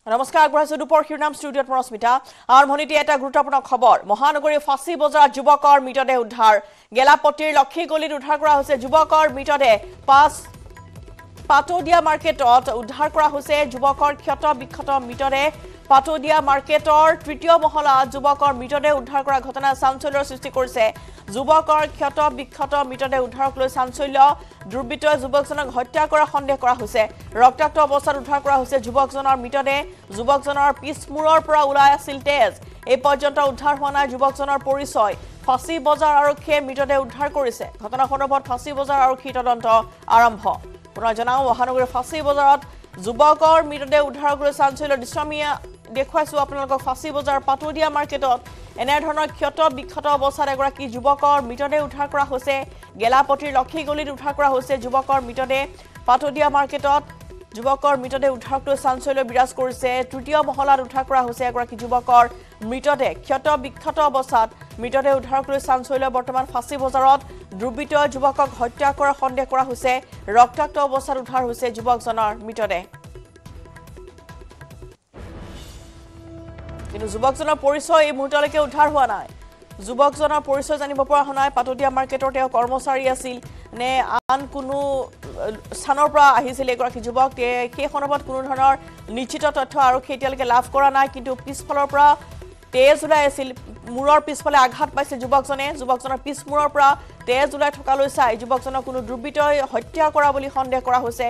নমস্কাৰ আগবঢ়াইছো দুপৰ শিৰোনাম ষ্টুডিঅ'ত মৰস্মিতা আৰম্ভণিতে এটা গুৰুত্বপূৰ্ণ খবৰ মহানগৰীৰ ফাঁচী বজাৰত যুৱকৰ মৃতদেহ উদ্ধাৰ গেলাপট্টিৰ লক্ষী গলিত উদ্ধাৰ কৰা হৈছে যুৱকৰ মৃতদেহ পাটোদিয়া মাৰ্কেটত উদ্ধাৰ কৰা হৈছে যুৱকৰ ক্ষত বিক্ষত মৃতদেহ পাটোদিয়া মাৰ্কেটৰ তৃতীয় মহলাত যুৱকৰ মৃতদেহ উদ্ধাৰ কৰা ঘটনা চাঞ্চল্যৰ সৃষ্টি কৰিছে যুৱকৰ ক্ষত বিক্ষত মৃতদেহ উদ্ধাৰক লৈ চাঞ্চল্য দুৰ্বৃত্তই যুৱকজনক হত্যা কৰা সন্দেহ কৰা হৈছে ৰক্তাক্ত অৱস্থাত উদ্ধাৰ কৰা হৈছে যুৱকজনৰ মৃতদেহ যুৱকজনৰ পিছমূৰৰ পৰা ওলাই আছিল তেজ এই পৰ্যন্ত উদ্ধাৰ হোৱা নাই যুৱকজনৰ পৰিচয় ফাঁচী বজাৰ আৰক্ষীয়ে মৃতদেহ উদ্ধাৰ কৰিছে ঘটনা সন্দৰ্ভত ফাঁচী বজাৰ আৰক্ষী তদন্ত আৰম্ভ পুনৰ জনাও মহানগৰীৰ ফাঁচী বজাৰত যুৱকৰ মৃতদেহ উদ্ধাৰক লৈ চাঞ্চল্য দৃশ্যমিয়া দেখুৱাইছো আপোনালোকক ফাঁচী বজাৰ পাটোদিয়া মাৰ্কেটত এনে ধৰণৰ ক্ষত বিক্ষত অৱস্থাত এগৰাকী যুৱকৰ মৃতদেহ উদ্ধাৰ কৰা হৈছে গেলাপট্টিৰ লক্ষী গলিত উদ্ধাৰ কৰা হৈছে যুৱকৰ মৃতদেহ পাটোদিয়া মাৰ্কেটত যুৱকৰ মৃতদেহ উদ্ধাৰক লৈ চাঞ্চল্য বিৰাজ কৰিছে তৃতীয় মহলাত উদ্ধাৰ কৰা হৈছে এগৰাকী যুৱকৰ মৃতদেহ ক্ষত বিক্ষত অৱস্থাত মৃতদেহ উদ্ধাৰক লৈ চাঞ্চল্য বৰ্তমান ফাঁচী বজাৰত দুৰ্বৃত্তই যুৱকক হত্যা কৰাৰ সন্দেহ কৰা হৈছে ৰক্তাক্ত অৱস্থাত উদ্ধাৰ হৈছে যুৱকজনৰ মৃতদেহ কিন্তু যুৱকজনৰ পৰিচয় এই মুহূৰ্তলৈকে উদ্ধাৰ হোৱা নাই যুৱকজনৰ পৰিচয় জানিব পৰা হোৱা নাই পাটোদিয়া মাৰ্কেটৰ তেওঁ কৰ্মচাৰী আছিল নে আন কোনো স্থানৰ পৰা আহিছিল এগৰাকী যুৱক সেই সন্দৰ্ভত কোনো ধৰণৰ নিশ্চিত তথ্য আৰক্ষী এতিয়ালৈকে লাভ কৰা নাই কিন্তু পিছফালৰ পৰা তেজ ওলাই আছিল মূৰৰ পিছফালে আঘাত পাইছে যুৱকজনৰ পিছমূৰৰ পৰা তেজ ওলাই থকালৈ চাই যুৱকজনক কোনো দুৰ্বৃত্তই হত্যা কৰা বুলি সন্দেহ কৰা হৈছে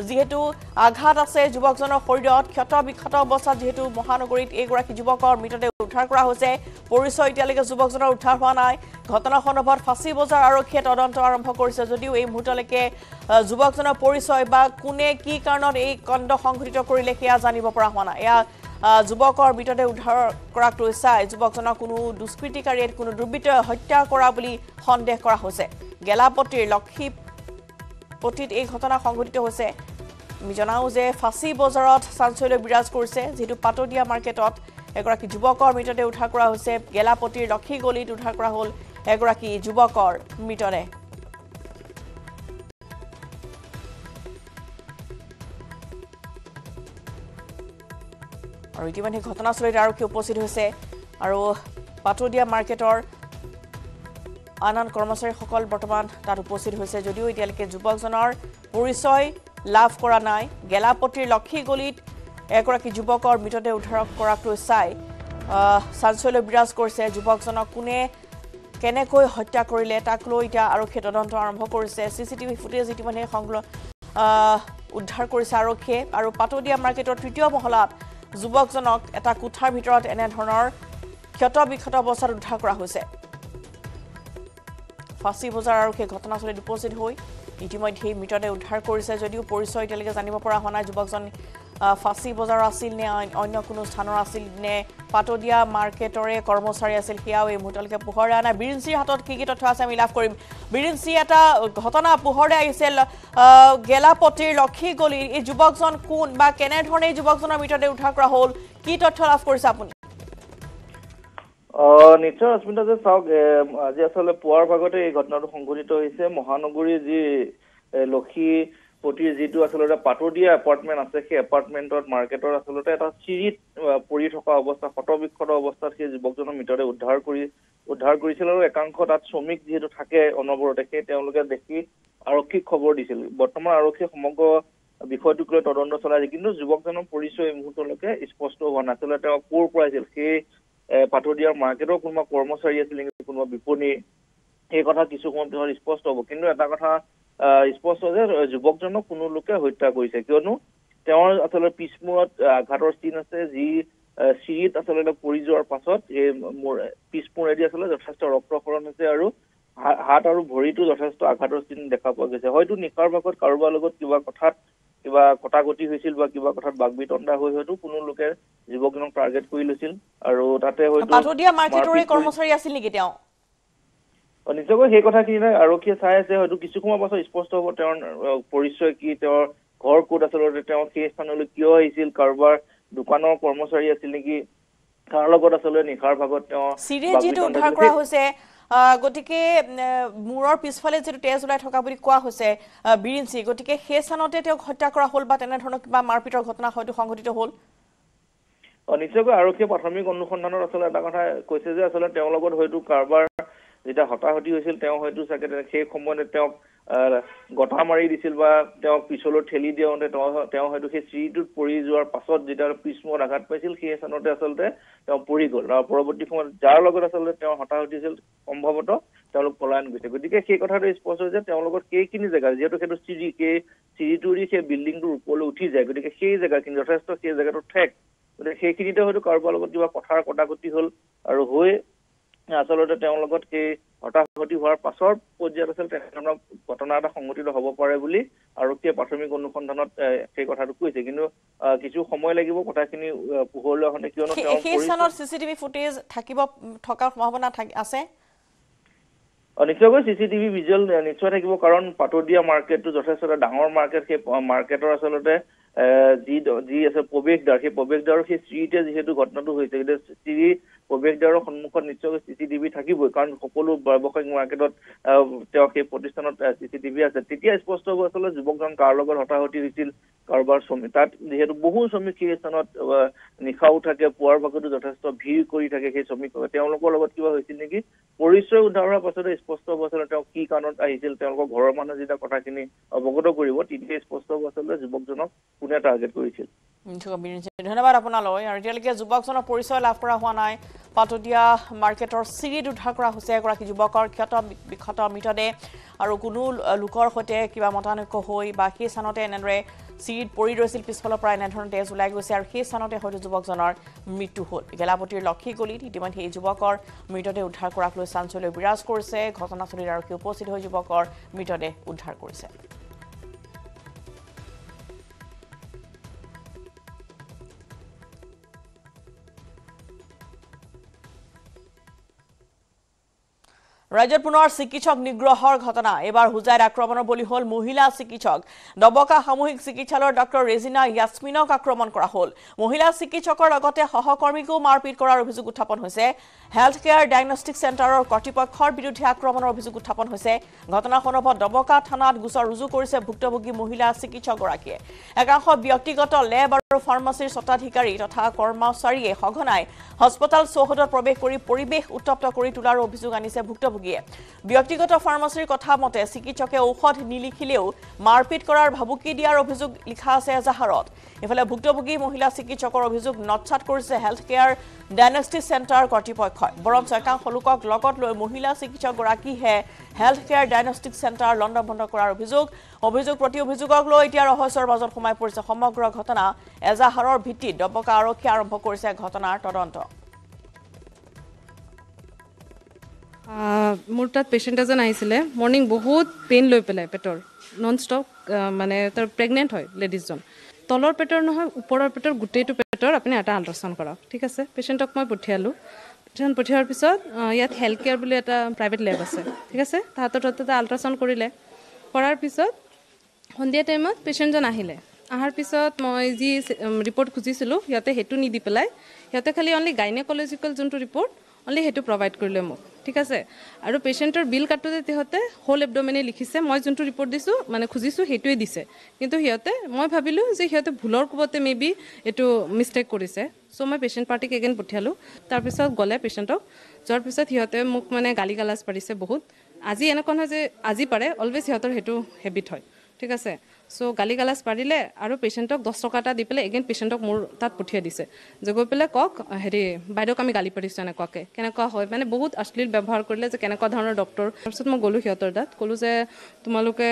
যিহেতু আঘাত আছে যুৱকজনৰ শৰীৰত ক্ষত বিক্ষত অৱস্থাত যেহেতু মহানগৰীত এগৰাকী যুৱকৰ মৃতদেহ উদ্ধাৰ কৰা হৈছে পৰিচয় এতিয়ালৈকে যুৱকজনৰ উদ্ধাৰ হোৱা নাই ঘটনা সন্দৰ্ভত ফাঁচী বজাৰ আৰক্ষীয়ে তদন্ত আৰম্ভ কৰিছে যদিও এই মুহূৰ্তলৈকে যুৱকজনৰ পৰিচয় বা কোনে কি কাৰণত এই কাণ্ড সংঘটিত কৰিলে সেয়া জানিব পৰা হোৱা নাই এয়া যুৱকৰ মৃতদেহ উদ্ধাৰ কৰাক লৈ চাই যুৱকজনক কোনো দুষ্কৃতিকাৰীয়ে কোনো দুৰ্বৃত্তই হত্যা কৰা বুলি সন্দেহ কৰা হৈছে গেলাপট্টিৰ লক্ষীপট্টিত এই ঘটনা সংঘটিত হৈছে আমি জনাও যে ফাঁচী বজাৰত চাঞ্চল্য বিৰাজ কৰিছে যিহেতু পাটোদিয়া মাৰ্কেটত এগৰাকী যুৱকৰ মৃতদেহ উদ্ধাৰ কৰা হৈছে গেলাপট্টিৰ লক্ষী গলিত উদ্ধাৰ কৰা হ'ল এগৰাকী যুৱকৰ মৃতদেহ আৰু ইতিমধ্যে ঘটনাস্থলীত আৰক্ষী উপস্থিত হৈছে আৰু পাটোদিয়া মাৰ্কেটৰ আন কৰ্মচাৰীসকল বৰ্তমান তাত উপস্থিত হৈছে যদিও এতিয়ালৈকে যুৱকজনৰ পৰিচয় লাভ কৰা নাই গেলাপট্টিৰ লক্ষী গলিত এগৰাকী যুৱকৰ মৃতদেহ উদ্ধাৰ কৰাক লৈ চাই চাঞ্চল্য বিৰাজ কৰিছে যুৱকজনক কোনে কেনেকৈ হত্যা কৰিলে তাক লৈ এতিয়া আৰক্ষীয়ে তদন্ত আৰম্ভ কৰিছে চিচিটিভি ফুটেজ ইতিমধ্যে উদ্ধাৰ কৰিছে আৰক্ষীয়ে আৰু পাটোদিয়া মাৰ্কেটৰ তৃতীয় মহলাত যুৱকজনক এটা কোঠাৰ ভিতৰত এনে ধৰণৰ ক্ষত বিক্ষত অৱস্থাত উদ্ধাৰ কৰা হৈছে ফাঁচী বজাৰ আৰক্ষীয়ে ঘটনাস্থলীত উপস্থিত হৈ ইতিমধ্যে মৃতদেহ উদ্ধাৰ কৰিছে যদিও পৰিচয় এতিয়ালৈকে জানিব পৰা হোৱা নাই যুৱকজন ফাঁচী বজাৰ আছিল নে অন্য কোনো স্থানৰ আছিল নে পাটোদিয়া মাৰ্কেটৰে কৰ্মচাৰী আছিল সেয়াও এই মুহূৰ্তলৈকে পোহৰে অনা বিৰিঞ্চিৰ হাতত কি তথ্য আছে আমি লাভ কৰিম বিৰিঞ্চি এটা ঘটনা পোহৰে আহিছিল গেলাপট্টিৰ লক্ষী গলিৰ এই যুৱকজন কোন বা কেনেধৰণে এই যুৱকজনৰ মৃতদেহ উদ্ধাৰ কৰা হ'ল কি তথ্য লাভ কৰিছে আপুনি নিশ্চয় অস্মিতা যে চাওক আজি আচলতে পুৱাৰ ভাগতে এই ঘটনাটো সংঘটিত হৈছে মহানগৰীৰ যি লক্ষীপট্টিৰ যিটো আচলতে পাটোদিয়া এপাৰ্টমেণ্ট আছে সেই এপাৰ্টমেণ্টত মাৰ্কেটৰ আচলতে এটা চিৰিত পৰি থকা অৱস্থা ক্ষতবিক্ষত অৱস্থাত সেই যুৱকজনৰ মৃতদেহ উদ্ধাৰ কৰিছিল আৰু একাংশ তাত শ্ৰমিক যিহেতু থাকে অনবৰতে সেই তেওঁলোকে দেখি আৰক্ষীক খবৰ দিছিল বৰ্তমান আৰক্ষীয়ে সমগ্ৰ বিষয়টোক লৈ তদন্ত চলাইছে কিন্তু যুৱকজনৰ পৰিচয় এই মুহূৰ্তলৈকে স্পষ্ট হোৱা নাছিল তেওঁ ক'ৰ পৰা আহিছিল সেই পাটোদিয়াৰ মাৰ্কেটৰ কোনোবা কৰ্মচাৰী আছিল নেকি কোনোবা বিপণী এই কথা কিছু সময় পিছত স্পষ্ট হ'ব কিন্তু এটা কথা স্পষ্ট যে যুৱকজনক কোনো লোকে হত্যা কৰিছে কিয়নো তেওঁৰ আচলতে পিছমূৰত আঘাতৰ চিন আছে যি চিৰিত আচলতে পৰি যোৱাৰ পাছত এই পিছমূৰেদি আচলতে যথেষ্ট ৰক্তক্ষৰণ হৈছে আৰু হাত আৰু ভৰিতো যথেষ্ট আঘাতৰ চিন দেখা পোৱা গৈছে হয়তো নিশাৰ ভাগত কাৰোবাৰ লগত কিবা কটাকটি হৈছিল বা কিবা কথাত বাকবিতণ্ডা হৈ হয়তো কোনো লোকে যুৱকজনক টাৰ্গেট কৰি লৈছিল আৰু তাতে হয়তো পাটোদিয়া মাৰ্কেটৰে কৰ্মচাৰী আছিল নেকি তেওঁ নিশ্চয়কৈ সেই কথাখিনি আৰক্ষীয়ে চাই আছে হয়তো কিছু সময় পাছত স্পষ্ট হ'ব তেওঁৰ পৰিচয় কি তেওঁৰ ঘৰ ক'ত আচলতে তেওঁ সেই স্থানলৈ কিয় আহিছিল কাৰোবাৰ দোকানৰ কৰ্মচাৰী আছিল নেকি কাৰ লগত আচলতে নিশাৰ ভাগত তেওঁ চিৰিয়ে যিটো উদ্ধাৰ কৰা হৈছে গটিকে মূৰৰ পিছফালে যেটো তেজ ওলাই থকা বুলি কোৱা হৈছে বিৰিঞ্চি গটিকে সেই স্থানতে তেওঁক হত্যা কৰা হ'ল বা তেনে ধৰণৰ কিবা মাৰপিটৰ ঘটনা হয়তো সংঘটিত হ'ল নিশ্চয়কৈ আৰক্ষীয়ে প্ৰাথমিক অনুসন্ধানত আচলতে এটা কথা কৈছে যে আচলতে তেওঁৰ লগত হয়তো কাৰোবাৰ যেতিয়া হতাহতি হৈছিল তেওঁ হয়তো চাগে সেই সময়তে তেওঁক গটা মাৰি দিছিল বা তেওঁক পিছলৈ ঠেলি দিওঁতে তেওঁ হয়তো সেই চিৰিটোত পৰি যোৱাৰ পাছত যেতিয়া পিছমূৰত আঘাত পাইছিল সেই স্থানতে আচলতে তেওঁ পৰি গ'ল আৰু পৰৱৰ্তী সময়ত যাৰ লগত আচলতে তেওঁ হতাহতি হৈছিল সম্ভৱতঃ তেওঁলোক পলায়ন গৈছে গতিকে সেই কথাটো স্পষ্ট হৈছে তেওঁৰ লগত সেইখিনি জেগা যিহেতু সেইটো চিৰিটোৰি সেই বিল্ডিংটোৰ ওপৰলৈ উঠি যায় গতিকে সেই জেগাখিনি যথেষ্ট সেই জেগাটো ঠেক গতিকে সেইখিনিতে হয়তো কাৰোবাৰ লগত কিবা কথাৰ কটাকটি হ'ল আৰু হৈ আচলতে তেওঁৰ লগত সেই হতাহতি হোৱাৰ পাছৰ পৰ্যায়ত আচলতে তেনেধৰণৰ ঘটনা এটা সংঘটিত হ'ব পাৰে বুলি আৰক্ষীয়ে প্ৰাথমিক অনুসন্ধানত সেই কথাটো কৈছে কিন্তু কিছু সময় লাগিব কথাখিনি পোহৰলৈ আহোঁতে কিয়নো সেই স্থানত চিচিটিভি ফুটেজ থকাৰ সম্ভাৱনা আছে নিশ্চয়কৈ চিচিটিভি ভিজুৱেল নিশ্চয় থাকিব কাৰণ পাতদিয়া মাৰ্কেটটো যথেষ্ট এটা ডাঙৰ মাৰ্কেট সেই মাৰ্কেটৰ আচলতে যি আছে প্ৰৱেশদ্বাৰ সেই প্ৰৱেশদ্বাৰৰ সেই চিৰিতে যিহেতু ঘটনাটো হৈছে গতিকে চিৰি প্ৰৱেশদ্বাৰৰ সন্মুখত নিশ্চয়কৈ চিচিটিভি থাকিবই কাৰণ সকলো ব্যৱসায়িক মাৰ্কেটত তেওঁ সেই প্ৰতিষ্ঠানত চিচিটিভি আছে তেতিয়া স্পষ্ট হ'ব আচলতে যুৱকজন কাৰ লগত হতাহতি হৈছিল কাৰোবাৰ শ্ৰমিক তাত যিহেতু বহু শ্ৰমিক সেই স্থানত নিশাও থাকে পুৱাৰ ভাগতো যথেষ্ট ভিৰ কৰি থাকে সেই শ্ৰমিক তেওঁলোকৰ লগত কিবা হৈছিল নেকি পৰিচয় উদ্ধাৰ হোৱাৰ পাছতে স্পষ্ট হ'ব আচলতে তেওঁ কি কাৰণত আহিছিল তেওঁলোকৰ ঘৰৰ মানুহে যেতিয়া কথাখিনি অৱগত কৰিব তেতিয়া স্পষ্ট হ'ব আচলতে যুৱকজনক কোনে টাৰ্গেট কৰিছিল ধন্যবাদ আপোনালৈ আৰু এতিয়ালৈকে যুৱকজনৰ পৰিচয় লাভ কৰা হোৱা নাই পাতদিয়া মাৰ্কেটৰ চিৰিত উদ্ধাৰ কৰা হৈছে এগৰাকী যুৱকৰ বিক্ষত মৃতদেহ আৰু কোনো লোকৰ সৈতে কিবা মতানৈক্য হৈ বা সেই স্থানতে এনেদৰে চিৰিত পৰি ৰৈছিল পিছফালৰ পৰা এনেধৰণে তেজ ওলাই গৈছে আৰু সেই স্থানতে হয়তো যুৱকজনৰ মৃত্যু হ'ল গেলাপতিৰ লক্ষীগলিত ইতিমধ্যে এই যুৱকৰ মৃতদেহ উদ্ধাৰ কৰাক লৈ চাঞ্চল্য বিৰাজ কৰিছে ঘটনাস্থলীত আৰক্ষী উপস্থিত হৈ যুৱকৰ মৃতদেহ উদ্ধাৰ কৰিছে ৰাজ্যত পুনৰ চিকিৎসক নিগ্ৰহৰ ঘটনা এবাৰ হুজাইৰ আক্ৰমণৰ বলি হ'ল মহিলা চিকিৎসক ডবকা সামূহিক চিকিৎসালয়ৰ ডক্টৰ ৰেজিনা ইয়াছমিনক আক্ৰমণ কৰা হ'ল মহিলা চিকিৎসকৰ লগতে সহকৰ্মীকো মাৰপিট কৰাৰ অভিযোগ উত্থাপন হৈছে হেল্থ কেয়াৰ ডায়গনষ্টিক চেণ্টাৰৰ কৰ্তৃপক্ষৰ বিৰুদ্ধে আক্ৰমণৰ অভিযোগ উত্থাপন হৈছে ঘটনা সন্দৰ্ভত ডবকা থানাত গোচৰ ৰুজু কৰিছে ভুক্তভোগী মহিলা চিকিৎসকগৰাকীয়ে একাংশ ব্যক্তিগত লেব আৰু ফাৰ্মাচীৰ স্বত্বাধিকাৰী তথা কৰ্মচাৰীয়ে সঘনাই হস্পিটেল চৌহদত প্ৰৱেশ কৰি পৰিৱেশ উত্তপ্ত কৰি তোলাৰ অভিযোগ আনিছে ভুক্তভোগীয়ে ব্যক্তিগত ফাৰ্মাচীৰ কথা মতে চিকিৎসকে ঔষধ নিলিখিলেও মাৰপিট কৰাৰ ভাবুকি দিয়াৰ অভিযোগ লিখা আছে এজাহাৰত এফালে ভুক্তভোগী মহিলা চিকিৎসকৰ অভিযোগ নটছাট কৰিছে হেল্থ কেয়াৰ ডায়গনষ্টিক চেণ্টাৰ কৰ্তৃপক্ষই বৰঞ্চ একাংশ লোকক লগত লৈ মহিলা চিকিৎসকগৰাকীহে হেল্থ কেয়াৰ ডায়গনষ্টিক চেণ্টাৰ লণ্ডভণ্ড কৰাৰ অভিযোগ প্ৰতি অভিযোগক লৈ এতিয়া ৰহস্যৰ মাজত সোমাই পৰিছে সমগ্ৰ ঘটনা এজাহাৰৰ ভিত্তিত ডবকা আৰক্ষী আৰম্ভ কৰিছে ঘটনাৰ তদন্ত মোৰ তাত পেচেণ্ট এজন আহিছিলে মৰ্নিং বহুত পেইন লৈ পেলাই পেটৰ নন ষ্টপ মানে তাৰ প্ৰেগনেণ্ট হয় লেডিজজন তলৰ পেটৰ নহয় ওপৰৰ পেটৰ গোটেইটো পেটৰ আপুনি এটা আল্ট্ৰাচাউণ্ড কৰক ঠিক আছে পেচেণ্টক মই পঠিয়ালোঁ পঠিওৱাৰ পিছত ইয়াত হেল্থ কেয়াৰ বুলি এটা প্ৰাইভেট লেব আছে ঠিক আছে তাহাঁতৰ তাতে আল্ট্ৰাচাউণ্ড কৰাৰ পিছত সন্ধিয়া টাইমত পেচেণ্টজন আহিলে অহাৰ পিছত মই যি ৰিপৰ্ট খুজিছিলোঁ সিহঁতে সেইটো নিদি পেলাই সিহঁতে খালি অনলি গাইনেকলজিকেল যোনটো ৰিপৰ্ট অনলি সেইটো প্ৰভাইড কৰিলে মোক ঠিক আছে আৰু পেচেণ্টৰ বিল কাটোতে সিহঁতে হোল এবডমেনে লিখিছে মই যোনটো ৰিপৰ্ট দিছোঁ মানে খুজিছোঁ সেইটোৱে দিছে কিন্তু সিহঁতে মই ভাবিলোঁ যে সিহঁতে ভুলৰ কোবতে মেবি এইটো মিষ্টেক কৰিছে চ' মই পেচেণ্ট পাৰ্টিক এগেইন পঠিয়ালোঁ তাৰপিছত গ'লে পেচেণ্টক যোৱাৰ পিছত সিহঁতে মোক মানে গালি গালাজ পাৰিছে বহুত আজি এনেকুৱা নহয় যে আজি পাৰে অলৱেজ সিহঁতৰ সেইটো হেবিট হয় ঠিক আছে চ' গালি গালাজ পাৰিলে আৰু পেচেণ্টক 10 টকা এটা দি পেলাই এগেইন পেচেণ্টক মোৰ তাত পঠিয়াই দিছে যে গৈ পেলাই কওক হেৰি বাইদেউক আমি গালি পাৰিছোঁ এনেকুৱাকৈ কেনেকুৱা হয় মানে বহুত অশ্লীল ব্যৱহাৰ কৰিলে যে কেনেকুৱা ধৰণৰ ডক্টৰ তাৰপিছত মই গ'লোঁ সিহঁতৰ তাত ক'লোঁ যে তোমালোকে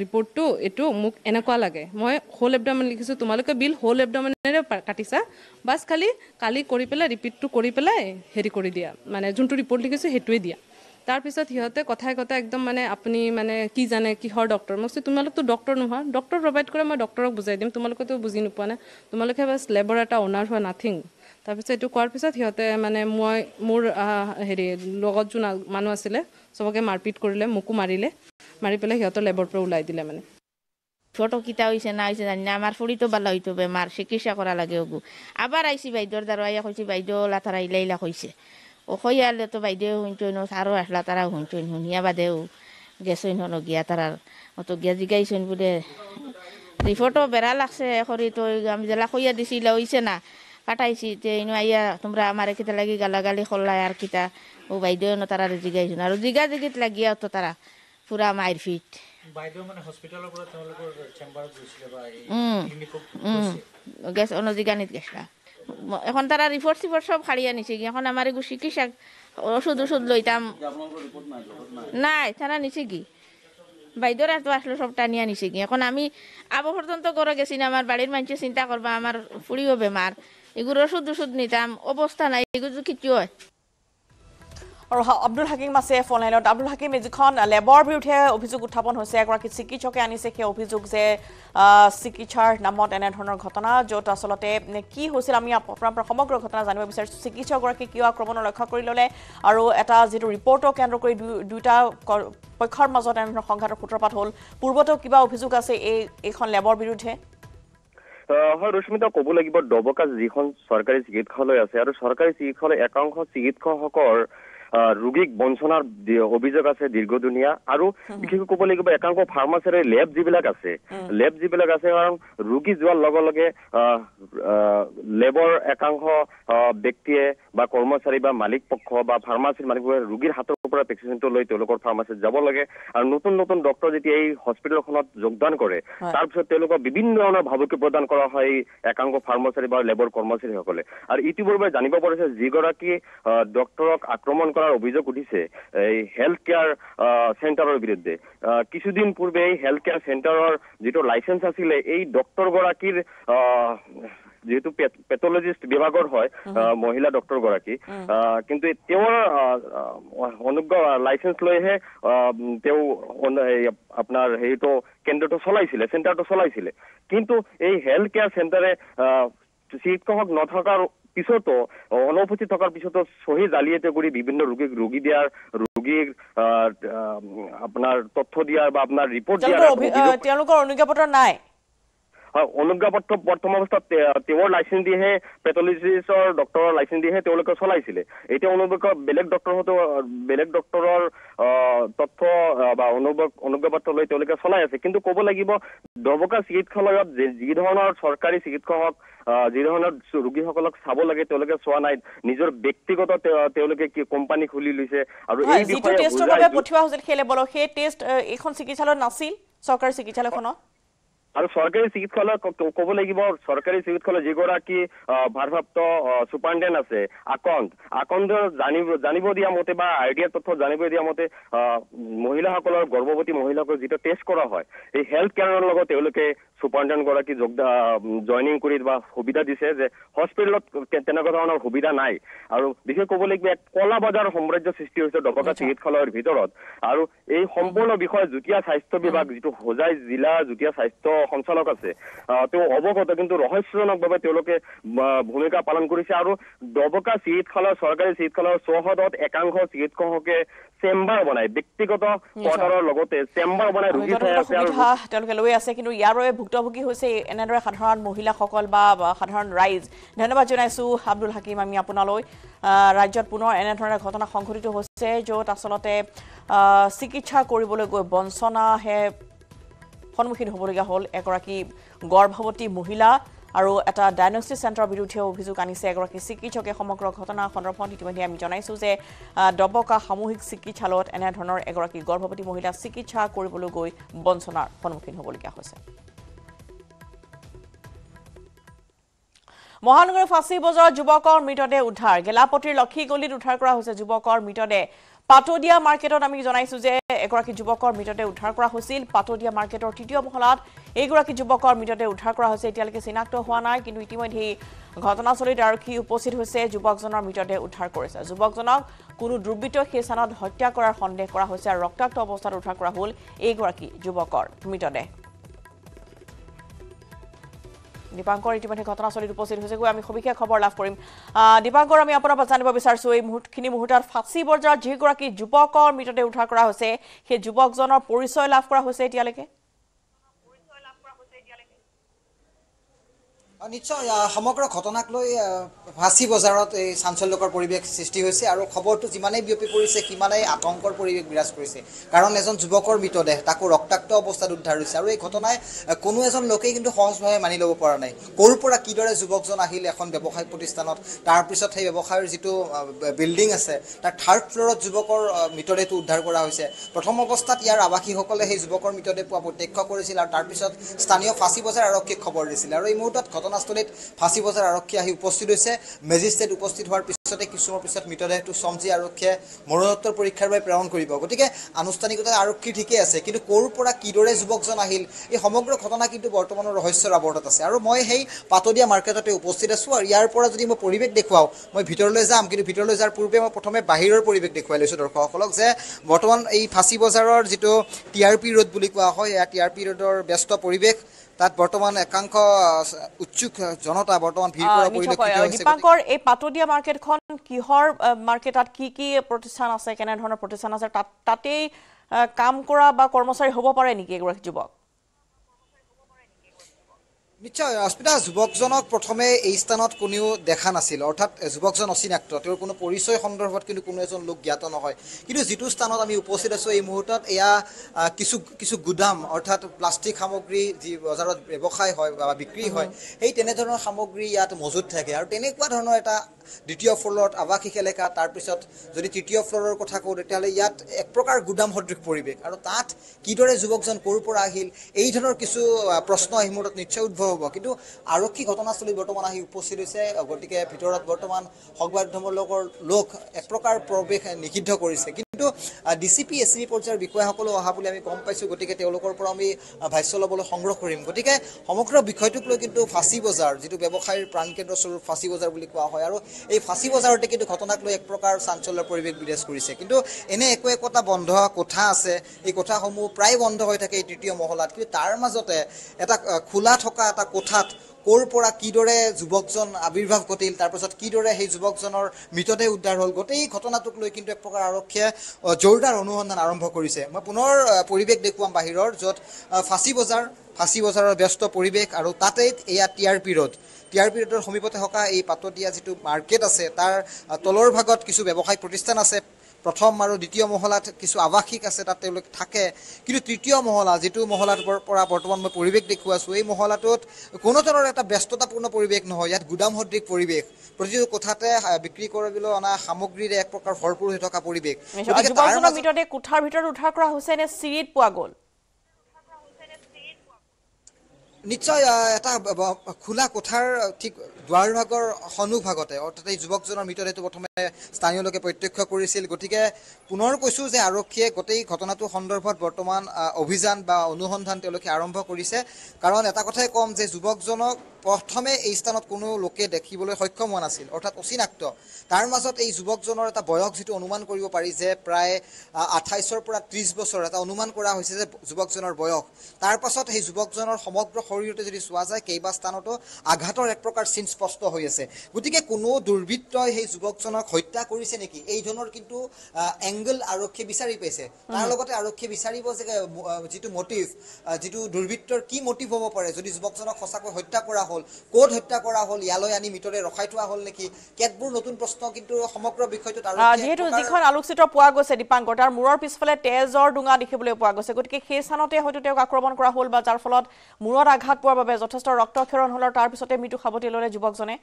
ৰিপৰ্টটো এইটো মোক এনেকুৱা লাগে মই হোল এবডমেন লিখিছোঁ তোমালোকে বিল হোল এবডমেনেৰে কাটিছা বাছ খালি কালি কৰি পেলাই ৰিপিটটো কৰি পেলাই হেৰি কৰি দিয়া মানে যোনটো ৰিপৰ্ট লিখিছোঁ সেইটোৱে দিয়া তাৰপিছত সিহঁতে কথাই একদম মানে আপুনি মানে কি জানে কিহৰ ডক্টৰ মই কৈছোঁ তোমালোকতো ডক্টৰ নোহোৱা ডক্টৰ প্ৰভাইড কৰে মই ডক্টৰক বুজাই দিম তোমালোকেতো বুজি নোপোৱা নাই তোমালোকে বাছ লেবৰ এটা অনাৰ হোৱা নাথিং তাৰপিছত এইটো কোৱাৰ পিছত সিহঁতে মানে মোৰ হেৰি লগত যোন মানুহ আছিলে চবকে মাৰপিট কৰিলে মোকো মাৰি পেলাই সিহঁতৰ লেবৰ পৰা ওলাই দিলে মানে ফটো কিটা হয়েছে না হয়েছে জানি না আমার ফুড়িতো ভালো হইতো বেমার চিকিৎসা করা লাগে ওগু আবার আইসি বাইদেউর দ্বারা আইয়া কইছি বাইদেউ লাতারা ইলাইলা কইছে ও কইয়ালে তো বাইদেউ শুনছইন সারও আসলা তারা শুনছইন শুনিয়া বাদেও গেছইন হলো গিয়া তারার অত গিয়া জিগাইছইন বলে রিপোর্টও বেড়া লাগছে করি তো আমি জেলা কইয়া দিছিল হইছে না ফাটাইছি তে ইনো আইয়া তোমরা আমারে কিতা লাগি গালাগালি করলাই আর কিতা ও বাইদেও ন তারা জিগাইছুন আর জিগাজিগিত লাগিয়া তো তারা পুরা মাইর ফিট বাইদেও মানে হসপিটালৰ পৰা তেওঁলোকৰ চেম্বাৰত গৈছিলে বা ক্লিনিকত গেছ অনুজিগানিত গেছলা এখন তারা রিপোর্ট সব হারিয়ে নিছে কি এখন আমার এগু চিকিৎসা ওষুধ লইতাম নাই তারা নিছে কি বাইদরা তো আসলে সব টানিয়া নিছে কি এখন আমি আবু পর্যন্ত করে গেছি না আমার বাড়ির মানুষ চিন্তা করবা আমার ফুড়িও বেমার এগুলো ওষুধ নিতাম অবস্থা নাই এগুলো কিছু হয় আৰু আব্দুল হাকিম আছে ফোন লাইনত আব্দুল হাকিম যিখন লেবৰ বিৰুদ্ধে অভিযোগ উত্থাপন হৈছে এগৰাকী চিকিৎসকে আনিছে সেই অভিযোগ যে চিকিৎসাৰ নামত এনে ধৰণৰ ঘটনা য'ত আচলতে কি হৈছিল আমি আপোনাৰ সমগ্ৰ ঘটনা জানিব বিচাৰিছোঁ চিকিৎসকগৰাকী কিয় আক্ৰমণৰ লক্ষ্য কৰি ল'লে আৰু এটা যিটো ৰিপৰ্টক কেন্দ্ৰ কৰি দুটা পক্ষৰ মাজত এনে ধৰণৰ সংঘাতৰ সূত্ৰপাত হ'ল পূৰ্বতেও কিবা অভিযোগ আছে এইখন লেবৰ বিৰুদ্ধে হয় ৰশ্মিতা ক'ব লাগিব ডবকা যিখন চৰকাৰী চিকিৎসালয় আছে আৰু চৰকাৰী চিকিৎসালয় একাংশ চিকিৎসকসকলৰ ৰোগীক বঞ্চনাৰ অভিযোগ আছে দীৰ্ঘদিনীয়া আৰু বিশেষকৈ ক'ব লাগিব একাংশ ফাৰ্মাচীৰ লেব যিবিলাক আছে কাৰণ ৰোগী যোৱাৰ লগে লগে লেবৰ একাংশ ব্যক্তিয়ে বা কৰ্মচাৰী বা মালিক পক্ষ বা ফাৰ্মাচীৰ মালিকবোৰে ৰোগীৰ হাতৰ পৰা প্ৰেছক্ৰিপশ্যনটো লৈ তেওঁলোকৰ ফাৰ্মাচীত যাব লাগে আৰু নতুন ডক্টৰ যেতিয়া এই হস্পিটেলখনত যোগদান কৰে তাৰপিছত তেওঁলোকক বিভিন্ন ধৰণৰ ভাবুকি প্ৰদান কৰা হয় একাংশ ফাৰ্মাচী বা লেবৰ কৰ্মচাৰীসকলে আৰু ইতিপূৰ্বে জানিব পাৰিছে যিগৰাকী ডক্টৰক আক্ৰমণ কৰাৰ অভিযোগ উঠিছে এই হেল্থ কেয়াৰ চেণ্টাৰৰ বিৰুদ্ধে কিছুদিন পূৰ্বে এই হেল্থ কেয়াৰ চেণ্টাৰৰ যিটো লাইচেন্স আছিলে এই ডক্টৰগৰাকীৰ যেহেতু পেথলজিষ্ট বিভাগৰ হয় মহিলা ডক্টৰ গৰাকী কিন্তু তেওঁৰ অনুজ্ঞা লাইসেন্স লৈহে তেওঁ আপোনাৰ হেৰিটো কেন্দ্ৰটো চলাইছিলে চেণ্টাৰটো চলাইছিলে কিন্তু এই হেল্থ কেয়াৰ চেণ্টাৰে চিকিৎসক নথকাৰ পিছতো অনুপস্থিত থকাৰ পিছতো সহি জালিয়াতি কৰি বিভিন্ন ৰোগীক ৰোগীৰ আপোনাৰ তথ্য দিয়াৰ বা আপোনাৰ ৰিপৰ্ট দিয়াৰ তেওঁলোকৰ অনুজ্ঞাপত্ৰ নাই অনুজ্ঞাপত্ৰ প্ৰথম অৱস্থাত তেওঁৰ লাইচেন্স দিহে পেথলজিষ্টৰ ডক্টৰৰ লাইচেন্স দিহে তেওঁলোকে চলাইছিলে এতিয়া বেলেগ ডক্টৰৰ তথ্য বা অনুজ্ঞাপত্ৰ লৈ তেওঁলোকে চলাই আছে কিন্তু ক'ব লাগিব ডবকা চিকিৎসালয়ত যি ধৰণৰ চৰকাৰী চিকিৎসক যি ধৰণৰ ৰোগীসকলক চাব লাগে তেওঁলোকে চোৱা নাই নিজৰ ব্যক্তিগত তেওঁলোকে কি কোম্পানী খুলি লৈছে আৰু এই বিষয়ে টেষ্টৰ বাবে পঠিওৱা হৈছিল সেই টেষ্ট এইখন চিকিৎসালয়ত নাছিল চৰকাৰী চিকিৎসালয়খনত আৰু চৰকাৰী চিকিৎসালয় ক'ব লাগিব চৰকাৰী চিকিৎসালয় যিগৰাকী ভাৰপ্ৰাপ্ত সুপাৰিনটেণ্ডেণ্ট আছে আকন্দ জানিব দিয়া মতে বা আইডিয়া তথ্য জানিব দিয়া মতে মহিলাসকলৰ গৰ্ভৱতী মহিলাসকল যিটো টেষ্ট কৰা হয় এই হেল্থ কেয়াৰৰ লগত তেওঁলোকে সুপাৰিনটেণ্ডেণ্ট গৰাকী জইনিং কৰি বা সুবিধা দিছে যে হস্পিটেলত তেনেকুৱা ধৰণৰ সুবিধা নাই আৰু বিশেষ ক'ব লাগিব এক কলা বজাৰ সাম্ৰাজ্য সৃষ্টি হৈছে ডবকা চিকিৎসালয়ৰ ভিতৰত আৰু এই সম্পূৰ্ণ বিষয় যুটীয়া স্বাস্থ্য বিভাগ যিটো হোজাই জিলা যুটীয়া স্বাস্থ্য সঞ্চালক আছে তেওঁ অৱগত কিন্তু ৰহস্যজনকভাৱে তেওঁলোকে ভূমিকা পালন কৰিছে আৰু ডবকা চিকিৎসালয় চৰকাৰী চিকিৎসালয়ৰ চৌহদত একাংশ চিকিৎসককে চেম্বাৰ বনাই ব্যক্তিগত কোৱাৰ্টাৰৰ লগতে চেম্বাৰ বনাই ৰোগী চাই আছে আৰু তেওঁলোকে লৈ আছে কিন্তু ইয়াৰে ভুক্তভোগী হৈছে এনেদৰে সাধাৰণ মহিলাসকল বা সাধাৰণ ৰাইজ ধন্যবাদ জনাইছো আব্দুল হাকিম আমি আপোনালৈ ৰাজ্যত পুনৰ এনেধৰণৰ ঘটনা সংঘটিত হৈছে য'ত আচলতে চিকিৎসা কৰিবলৈ গৈ বঞ্চনাহে সন্মুখীন হ'বলগীয়া হ'ল এগৰাকী গৰ্ভৱতী মহিলা আৰু এটা ডায়গনষ্টিক চেণ্টাৰৰ বিৰুদ্ধে অভিযোগ আনিছে এগৰাকী চিকিৎসকে সমগ্ৰ ঘটনা সন্দৰ্ভত ইতিমধ্যে আমি জনাইছোঁ যে ডবকা সামূহিক চিকিৎসালয়ত এনেধৰণৰ এগৰাকী গৰ্ভৱতী মহিলা চিকিৎসা কৰিবলৈ গৈ বঞ্চনাৰ সন্মুখীন হ'বলগীয়া হৈছে মহানগৰ ফাঁচী বজাৰত যুৱকৰ মৃতদেহ উদ্ধাৰ গেলাপতিৰ লক্ষীগলিত উদ্ধাৰ কৰা হৈছে যুৱকৰ মৃতদেহ পাটদিয়া মাৰ্কেটত আমি জনাইছোঁ যে এগৰাকী যুৱকৰ মৃতদেহ উদ্ধাৰ কৰা হৈছিল পাটদিয়া মাৰ্কেটৰ তৃতীয় মহলাত এইগৰাকী যুৱকৰ মৃতদেহ উদ্ধাৰ কৰা হৈছে এতিয়ালৈকে চিনাক্ত হোৱা নাই কিন্তু ইতিমধ্যে ঘটনাস্থলীত আৰক্ষী উপস্থিত হৈছে যুৱকজনৰ মৃতদেহ উদ্ধাৰ কৰিছে যুৱকজনক কোনো দুৰ্বৃত্তই সেই স্থানত হত্যা কৰাৰ সন্দেহ কৰা হৈছে আৰু ৰক্তাক্ত অৱস্থাত উদ্ধাৰ কৰা হ'ল এইগৰাকী যুৱকৰ মৃতদেহ দীপাংকৰ ইতিমধ্যে ঘটনাস্থলীত উপস্থিত হৈছে গৈ আমি সবিশেষ খবৰ লাভ কৰিম দীপাংকৰ আমি আপোনাৰ পৰা জানিব বিচাৰিছোঁ এই মুহূৰ্তত ফাঁচী বজাৰত যিগৰাকী যুৱকৰ মৃতদেহ উদ্ধাৰ কৰা হৈছে সেই যুৱকজনৰ পৰিচয় লাভ কৰা হৈছে এতিয়ালৈকে নিশ্চয় সমগ্ৰ ঘটনাক লৈ ফাঁচী বজাৰত এই চাঞ্চল্যকৰ পৰিৱেশ সৃষ্টি হৈছে আৰু খবৰটো যিমানেই বিয়পি পৰিছে সিমানেই আতংকৰ পৰিৱেশ বিৰাজ কৰিছে কাৰণ এজন যুৱকৰ মৃতদেহ তাকো ৰক্তাক্ত অৱস্থাত উদ্ধাৰ হৈছে আৰু এই ঘটনাই কোনো এজন লোকেই কিন্তু সহজভাৱে মানি ল'ব পৰা নাই ক'ৰ পৰা কিদৰে যুৱকজন আহিল এখন ব্যৱসায়িক প্ৰতিষ্ঠানত তাৰপিছত সেই ব্যৱসায়ৰ যিটো বিল্ডিং আছে তাৰ থাৰ্ড ফ্ল'ৰত যুৱকৰ মৃতদেহটো উদ্ধাৰ কৰা হৈছে প্ৰথম অৱস্থাত ইয়াৰ আৱাসীসকলে সেই যুৱকৰ মৃতদেহ পোৱা প্ৰত্যক্ষ কৰিছিল আৰু তাৰপিছত স্থানীয় ফাঁচী বজাৰ আৰক্ষীক খবৰ দিছিল আৰু এই মুহূৰ্তত ঘটনাস্থলীত ফাঁচী বজাৰ আৰক্ষী আহি উপস্থিত হৈছে মেজিষ্ট্ৰেট উপস্থিত হোৱাৰ পিছতে কিছু সময়ৰ পিছত মৃতদেহটো চমজি আৰক্ষীয়ে মৰণোত্তৰ পৰীক্ষাৰ বাবে প্ৰেৰণ কৰিব গতিকে আনুষ্ঠানিকতা আৰক্ষী ঠিকেই আছে কিন্তু ক'ৰ পৰা কিদৰে যুৱকজন আহিল এই সমগ্ৰ ঘটনা কিন্তু বৰ্তমানৰ ৰহস্যৰ আৱৰ্তত আছে আৰু মই সেই পাতদীয়া মাৰ্কেটতে উপস্থিত আছোঁ আৰু ইয়াৰ পৰা যদি মই পৰিৱেশ দেখুৱাওঁ মই ভিতৰলৈ যাম কিন্তু ভিতৰলৈ যোৱাৰ পূৰ্বে মই প্ৰথমে বাহিৰৰ পৰিৱেশ দেখুৱাই লৈছোঁ দৰ্শকসকলক যে বৰ্তমান এই ফাঁচী বজাৰৰ যিটো TRP ৰোড বুলি কোৱা হয় এয়া TRP ৰোডৰ ব্যস্ত পৰিৱেশ তাত বৰ্তমান একাংশ উচ্চুক জনতা বৰ্তমান ভিৰ কৰা পৰিলক্ষিত হৈছে দীপাংকৰ এই পাতদীয়া মাৰ্কেটখন কিহৰ মাৰ্কেটত কি প্ৰতিষ্ঠান আছে কেনে ধৰণৰ প্ৰতিষ্ঠান আছে তাতেই কাম কৰা বা কৰ্মচাৰী হ'ব পাৰে নেকি এগৰাকী যুৱক নিশ্চয় অস্মিতা যুৱকজনক প্ৰথমে এই স্থানত কোনেও দেখা নাছিল অৰ্থাৎ যুৱকজন অচিনাক্ত তেওঁৰ কোনো পৰিচয় সন্দৰ্ভত কিন্তু কোনো এজন লোক জ্ঞাত নহয় কিন্তু যিটো স্থানত আমি উপস্থিত আছোঁ এই মুহূৰ্তত এয়া কিছু গুদাম অৰ্থাৎ প্লাষ্টিক সামগ্ৰী যি বজাৰত ব্যৱসায় হয় বা বিক্ৰী হয় সেই তেনেধৰণৰ সামগ্ৰী ইয়াত মজুত থাকে আৰু তেনেকুৱা ধৰণৰ এটা দ্বিতীয় ফ্ল'ৰত আৱাসিক এলেকা তাৰপিছত যদি তৃতীয় ফ্ল'ৰৰ কথা কওঁ তেতিয়াহ'লে ইয়াত এক প্ৰকাৰ গুদাম সদৃশ পৰিৱেশ আৰু তাত কিদৰে যুৱকজন ক'ৰ পৰা আহিল এই ধৰণৰ কিছু প্ৰশ্ন এই মুহূৰ্তত নিশ্চয় উদ্ভৱ হ'ব কিন্তু আৰক্ষী ঘটনাস্থলীত বৰ্তমান আহি উপস্থিত হৈছে গতিকে ভিতৰত বৰ্তমান সংবাদ মাধ্যমৰ লোক এক প্ৰকাৰ প্ৰৱেশ নিষিদ্ধ কৰিছে কিন্তু DCP SCP পৰ্যায়ৰ বিষয়াসকলো অহা বুলি আমি গম পাইছোঁ গতিকে তেওঁলোকৰ পৰা আমি ভাষ্য ল'বলৈ সংগ্ৰহ কৰিম গতিকে সমগ্ৰ বিষয়টোক লৈ কিন্তু ফাঁচী বজাৰ যিটো ব্যৱসায়ৰ প্ৰাণকেন্দ্ৰ স্বৰূপ ফাঁচী বজাৰ বুলি কোৱা হয় আৰু এই ফাঁচী বজাৰতে কিন্তু ঘটনাক লৈ এক প্ৰকাৰ চাঞ্চল্যৰ পৰিৱেশ বিৰাজ কৰিছে কিন্তু এনে একোটা বন্ধ কোঠা আছে এই কোঠাসমূহ প্ৰায় বন্ধ হৈ থাকে এই তৃতীয় মহলাত কিন্তু তাৰ মাজতে এটা খোলা থকা এটা কোঠাত ক'ৰ পৰা কিদৰে যুৱকজন আৱিৰ্ভাৱ ঘটিল তাৰপিছত কিদৰে সেই যুৱকজনৰ মৃতদেহ উদ্ধাৰ হ'ল গোটেই ঘটনাটোক লৈ কিন্তু এক প্ৰকাৰ আৰক্ষীয়ে জোৰদাৰ অনুসন্ধান আৰম্ভ কৰিছে মই পুনৰ পৰিৱেশ দেখুৱাম বাহিৰৰ য'ত ফাঁচী বজাৰৰ ব্যস্ত পৰিৱেশ আৰু তাতেই এয়া TRP ৰোড ৰোডৰ সমীপতে থকা এই পাতদীয়া যিটো মাৰ্কেট আছে তাৰ তলৰ ভাগত কিছু ব্যৱসায়িক প্ৰতিষ্ঠান আছে প্ৰথম আৰু দ্বিতীয় মহলাত কিছু আৱাসিক আছে তাত তেওঁলোক থাকে কিন্তু তৃতীয় মহলা যিটো মহলাৰ পৰা বৰ্তমান মই পৰিৱেশ দেখুৱাইছোঁ এই মহলাটোত কোনো ধৰণৰ এটা ব্যস্ততাপূৰ্ণ পৰিৱেশ নহয় ইয়াত গুদাম সদৃশ পৰিৱেশ প্ৰতিটো কোঠাতে বিক্ৰী কৰিবলৈ অনা সামগ্ৰীৰে এক প্ৰকাৰ ভৰপূৰ হৈ থকা পৰিৱেশ যুৱকজনৰ মৃতদেহ কোঠাৰ ভিতৰত উদ্ধাৰ কৰা হৈছে নে চিৰিত পোৱা গ'ল নিশ্চয় এটা খোলা কোঠাৰ ঠিক দুৱাৰ ভাগৰ সন্মুখ ভাগতে অৰ্থাৎ এই যুৱকজনৰ মৃতদেহটো প্ৰথমে স্থানীয় লোকে প্ৰত্যক্ষ কৰিছিল গতিকে পুনৰ কৈছোঁ যে আৰক্ষীয়ে গোটেই ঘটনাটো সন্দৰ্ভত বৰ্তমান অভিযান বা অনুসন্ধান তেওঁলোকে আৰম্ভ কৰিছে কাৰণ এটা কথাই ক'ম যে যুৱকজনক প্ৰথমে এই স্থানত কোনো লোকে দেখিবলৈ সক্ষম হোৱা নাছিল অৰ্থাৎ অচিনাক্ত তাৰ মাজত এই যুৱকজনৰ এটা বয়স যিটো অনুমান কৰিব পাৰি যে প্ৰায় 28ৰ পৰা 30 বছৰ এটা অনুমান কৰা হৈছে যে যুৱকজনৰ বয়স তাৰ পাছত সেই যুৱকজনৰ সমগ্ৰ শৰীৰতে যদি চোৱা যায় কেইবা স্থানতো আঘাতৰ এক প্ৰকাৰ চিন স্পষ্ট হৈ আছে গতিকে কোনো দুৰ্বৃত্তই সেই যুৱকজনক হত্যা কৰিছে নেকি এই ধৰণৰ কিন্তু এংগল আৰক্ষীয়ে বিচাৰি পাইছে তাৰ লগতে আৰক্ষীয়ে বিচাৰিব যে যিটো মটিভ যিটো দুৰ্বৃত্তৰ কি মটিভ হ'ব পাৰে যদি যুৱকজনক সঁচাকৈ হত্যা কৰা হ'ল ক'ত হত্যা কৰা হ'ল ইয়ালৈ আনি মৃতদেহ ৰখাই থোৱা হ'ল নেকি কেতবোৰ নতুন প্ৰশ্ন কিন্তু সমগ্ৰ বিষয়টোত যেহেতু যিখন আলোকচিত্ৰ পোৱা গৈছে দীপাংকৰ তাৰ মূৰৰ পিছফালে তেজৰ ডুঙা দেখিবলৈ পোৱা গৈছে গতিকে সেই স্থানতে হয়তো তেওঁক আক্ৰমণ কৰা হ'ল বা যাৰ ফলত মূৰত আঘাত পোৱাৰ বাবে যথেষ্ট ৰক্তক্ষৰণ হ'ল তাৰ পিছতে মৃত্যু সাৱটি ল'লে যুৱকজনে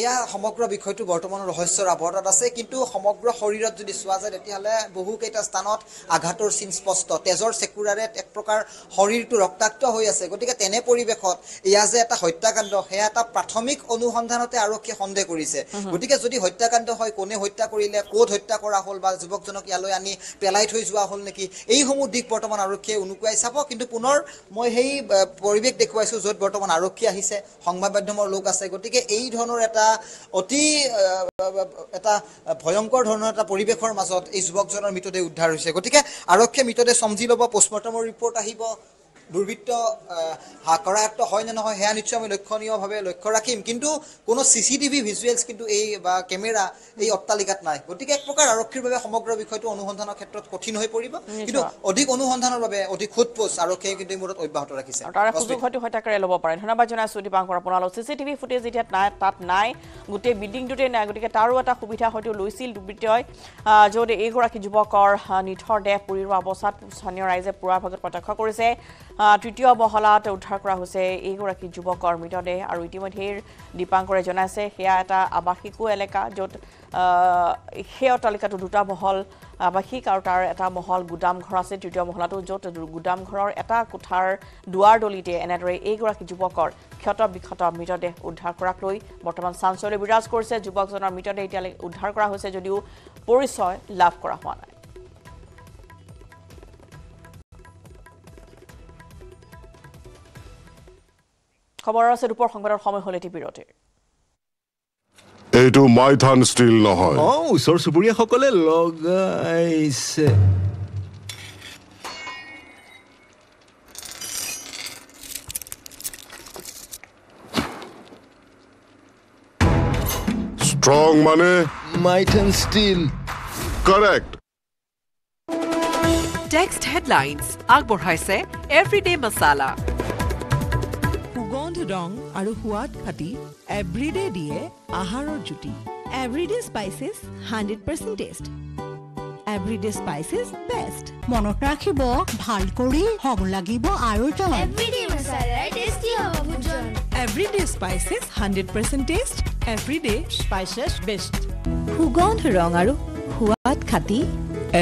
এয়া সমগ্ৰ বিষয়টো বৰ্তমানৰ ৰহস্যৰ আৱৰ্তত আছে কিন্তু সমগ্ৰ শৰীৰত যদি চোৱা যায় তেতিয়াহ'লে বহুকেইটা স্থানত আঘাতৰ চিন স্পষ্ট তেজৰ চেকুৰাৰে এক প্ৰকাৰ শৰীৰটো ৰক্তাক্ত হৈ আছে গতিকে তেনে পৰিৱেশত এয়া যে এটা হত্যাকাণ্ড সেয়া এটা প্ৰাথমিক অনুসন্ধানতে আৰক্ষীয়ে সন্দেহ কৰিছে গতিকে যদি হত্যাকাণ্ড হয় কোনে হত্যা কৰিলে ক'ত হত্যা কৰা হ'ল বা যুৱকজনক ইয়ালৈ আনি পেলাই থৈ যোৱা হ'ল নেকি এইসমূহ দিশ বৰ্তমান আৰক্ষীয়ে উনুকুৱাই চাব কিন্তু পুনৰ মই সেই পৰিৱেশ দেখুৱাইছোঁ য'ত বৰ্তমান আৰক্ষী আহিছে সংবাদ মাধ্যমৰ লোক আছে গতিকে এই ধৰণৰ এটা অতি এটা ভয়ংকৰ ধৰণৰ এটা পৰিৱেশৰ মাজত এই যুৱকজনৰ মৃতদেহ উদ্ধাৰ হৈছে গতিকে আৰক্ষীয়ে মৃতদেহ চমজি ল'ব পোষ্টমৰ্টমৰ ৰিপৰ্ট আহিব দুৰ্বৃত্ত কৰায়ত্ব হয় নে নহয় সেয়া নিশ্চয় আমি লক্ষণীয়ভাৱে লক্ষ্য ৰাখিম কিন্তু কোনো চিচিটিভি ভিজুৱেলছ কিন্তু এই বা কেমেৰা এই অট্টালিকাত নাই গতিকে এক প্ৰকাৰ আৰক্ষীৰ বাবে সমগ্ৰ বিষয়টো অনুসন্ধানৰ ক্ষেত্ৰত কঠিন হৈ পৰিব কিন্তু অধিক অনুসন্ধানৰ বাবে অধিক সোধপোছ আৰক্ষীয়ে কিন্তু এই মুহূৰ্তত অব্যাহত ৰাখিছে তাৰ সুযোগ হয়তো হঠাৎকৰে ল'ব পাৰে ধন্যবাদ জনাইছোঁ দীপাংকৰ আপোনালোক চিচিটিভি ফুটেজ এতিয়া নাই তাত নাই গোটেই বিল্ডিংটোতে নাই গতিকে তাৰো এটা সুবিধা হয়তো লৈছিল দুৰ্বৃত্তই য'ত এইগৰাকী যুৱকৰ নিথৰ দেহ পৰি ৰোৱা অৱস্থাত স্থানীয় ৰাইজে পুৱাৰ ভাগত প্ৰত্যক্ষ কৰিছে তৃতীয় মহলাত উদ্ধাৰ কৰা হৈছে এইগৰাকী যুৱকৰ মৃতদেহ আৰু ইতিমধ্যে দীপাংকৰে জনাইছে সেয়া এটা আৱাসিকো এলেকা য'ত সেই অট্টালিকাটো দুটা মহল আৱাসিক আৰু তাৰ এটা মহল গুদাম ঘৰ আছে তৃতীয় মহলাটো য'ত গুদাম ঘৰৰ এটা কোঠাৰ দুৱাৰ দলিতে এনেদৰে এইগৰাকী যুৱকৰ ক্ষত বিক্ষত মৃতদেহ উদ্ধাৰ কৰাক লৈ বৰ্তমান চাঞ্চল্য বিৰাজ কৰিছে যুৱকজনৰ মৃতদেহ এতিয়ালৈকে উদ্ধাৰ কৰা হৈছে যদিও পৰিচয় লাভ কৰা হোৱা নাই খবৰ আছে দুপৰ সংবাদৰ সময় হলে টিভিৰতে এইটো মাইথান ষ্টিল নহয় ওচৰ চুবুৰীয়াসকলে লগাইছে ষ্ট্ৰং মানে Maithan steel correct text headlines আগবঢ়াইছে এভৰিডে মছালা সুগন্ধ ৰং আৰু সোৱাদ খাটি এভৰিডে দিয়ে আহাৰৰ জুতি everyday spices 100% taste everyday spices best মনত ৰাখিব ভাল কৰি হব লাগিব আৰু জন এভৰিডে মছালা টেষ্টি হ'ব ভোজন everyday spices 100% taste everyday spices best সুগন্ধ ৰং আৰু সোৱাদ খাটি